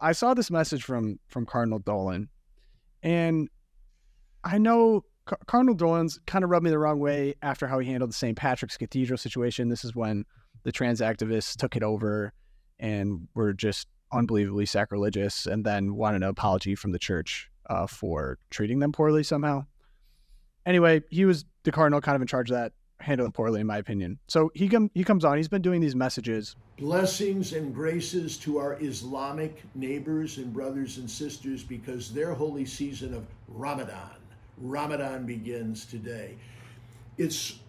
I saw this message from Cardinal Dolan, and I know Cardinal Dolan's kind of rubbed me the wrong way after how he handled the St. Patrick's Cathedral situation. This is when the trans activists took it over and were just unbelievably sacrilegious, and then wanted an apology from the church for treating them poorly somehow. Anyway, he was the cardinal kind of in charge of that, handled it poorly in my opinion. So he comes on, he's been doing these messages. Blessings and graces to our Islamic neighbors and brothers and sisters, because their holy season of Ramadan begins today. It's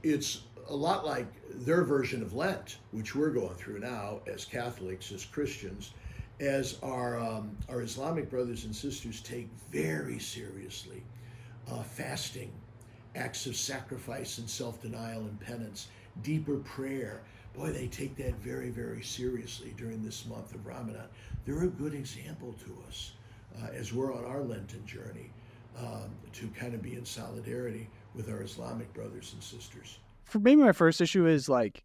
a lot like their version of Lent, which we're going through now as Catholics, as Christians, as our Islamic brothers and sisters take very seriously fasting, acts of sacrifice and self-denial and penance, deeper prayer. Boy, they take that very, very seriously during this month of Ramadan. They're a good example to us as we're on our Lenten journey to kind of be in solidarity with our Islamic brothers and sisters. For maybe my first issue is like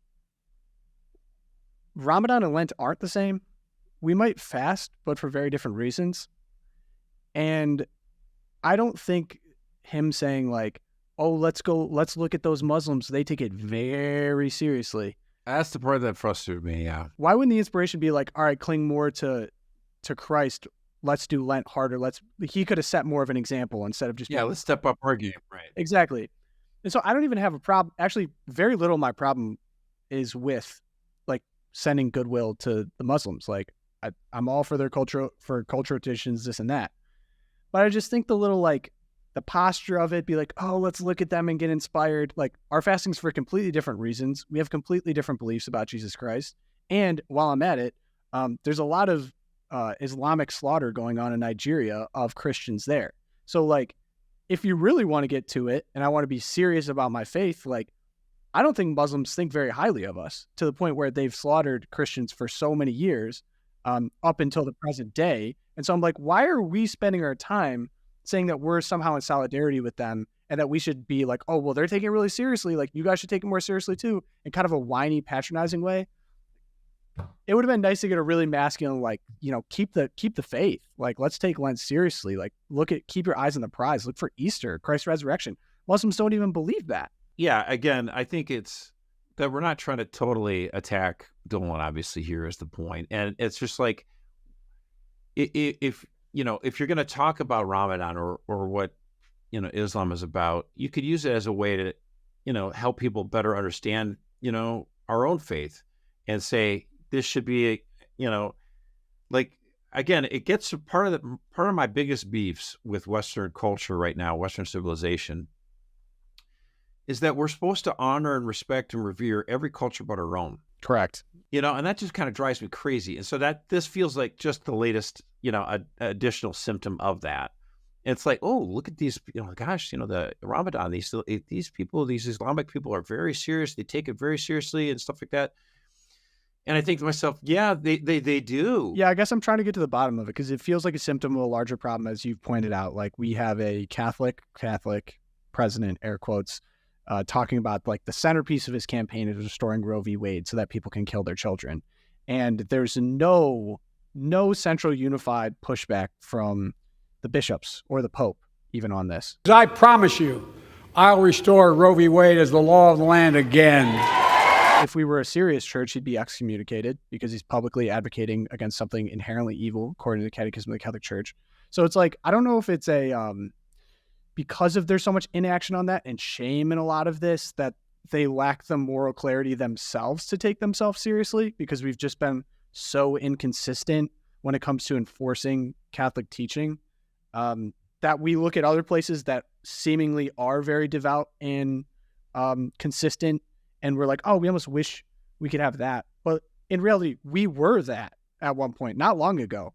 Ramadan and Lent aren't the same. We might fast, but for very different reasons. And I don't think him saying like, oh, let's look at those Muslims, they take it very seriously. That's the part that frustrated me, yeah. Why wouldn't the inspiration be like, all right, cling more to Christ, let's do Lent harder, he could have set more of an example instead of just let's step up our game, right? Exactly. And so I don't even have a problem. Actually, very little of my problem is with like sending goodwill to the Muslims. Like I'm all for their cultural traditions, this and that. But I just think the posture of it, be like, oh, let's look at them and get inspired. Like our fasting's for completely different reasons. We have completely different beliefs about Jesus Christ. And while I'm at it, there's a lot of Islamic slaughter going on in Nigeria of Christians there. So like, if you really want to get to it, and I want to be serious about my faith, like I don't think Muslims think very highly of us to the point where they've slaughtered Christians for so many years, up until the present day. And so I'm like, why are we spending our time saying that we're somehow in solidarity with them and that we should be like, oh, well, they're taking it really seriously, like you guys should take it more seriously too, in kind of a whiny, patronizing way? It would have been nice to get a really masculine, like, keep the faith. Like, let's take Lent seriously. Like, keep your eyes on the prize. Look for Easter, Christ's resurrection. Muslims don't even believe that. Yeah, again, I think it's that we're not trying to totally attack Dolan, obviously, here is the point. And it's just like, if you're going to talk about Ramadan or what, Islam is about, you could use it as a way to, help people better understand, our own faith and say, this should be, like, again, it gets to part of my biggest beefs with Western culture right now, Western civilization, is that we're supposed to honor and respect and revere every culture but our own. Correct. And that just kind of drives me crazy. And so this feels like just the latest, additional symptom of that. And it's like, oh, look at these, gosh, the Ramadan, these people, these Islamic people are very serious. They take it very seriously and stuff like that. And I think to myself, yeah, they do. Yeah, I guess I'm trying to get to the bottom of it because it feels like a symptom of a larger problem, as you've pointed out. Like we have a Catholic president, air quotes, talking about like the centerpiece of his campaign is restoring Roe v. Wade so that people can kill their children. And there's no central unified pushback from the bishops or the Pope even on this. I promise you, I'll restore Roe v. Wade as the law of the land again. If we were a serious church, he'd be excommunicated because he's publicly advocating against something inherently evil, according to the Catechism of the Catholic Church. So it's like, I don't know if it's because there's so much inaction on that and shame in a lot of this, that they lack the moral clarity themselves to take themselves seriously, because we've just been so inconsistent when it comes to enforcing Catholic teaching, that we look at other places that seemingly are very devout and consistent, and we're like, oh, we almost wish we could have that. But in reality, we were that at one point, not long ago.